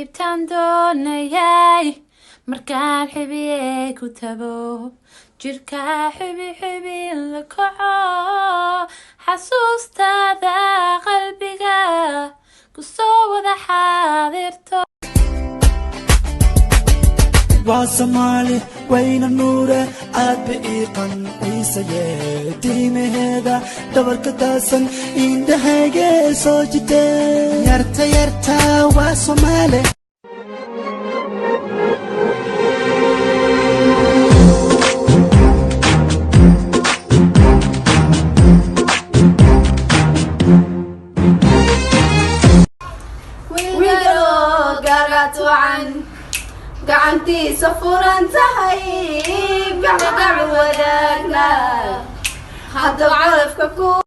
ibtandoonayay markaan xibiyey ku tago jirka xibi la kaco xasuustaada qalbiga kusoo wada xaadirto waa Soomaali wayna nuure aad biiqan ciisaye diimeeda dabarka taasan indhahayga soo jitay yarta waa Soomaali قعنتي صفورا تهي قعد وداقنا حتى عرف ككو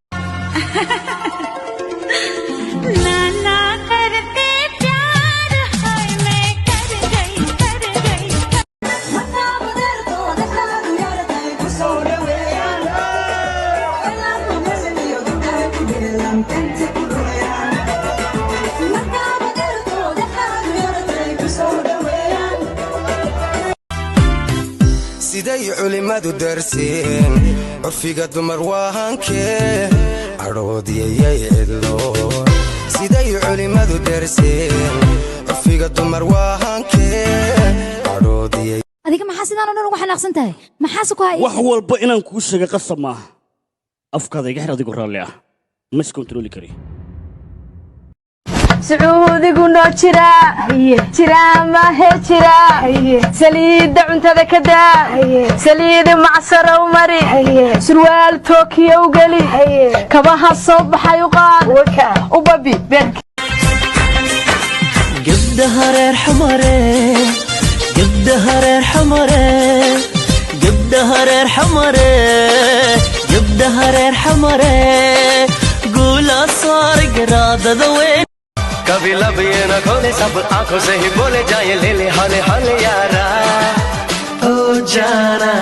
لا لا करते प्यार हाय मैं कर गई मता बदल तो देखा यार तेरे को सोरे वे यार अल्लाह को मैं लियो दुखा को दिलम तंते को यार मता बदल तो देखा यार तेरे को सोरे siday culimadu darsiin curfiga dumar waahankee cadhoodiyayay cidlo siday culimadu darsiin curfiga dumar waahankee cadhoodiyay adiga maxaa sidaan oo dhan ugu xanaaqsan tahay maxaa ku hay wax walba inaan kuu sheego qasab ma afkaada iga xir adigu raalli ah ma is control kari sacuudigu noo jira ma he jira saliida cuntada ka daa saliida macsaro u mari surwaal Tokyo gali kabaha soo baxay u qaad u babi berk gabdhaha reer xamare guula saar garaadada weyn कभी लब ये न खोले सब आंखों से ही बोले जाए ले ले हाले हाले यारा ओ जाना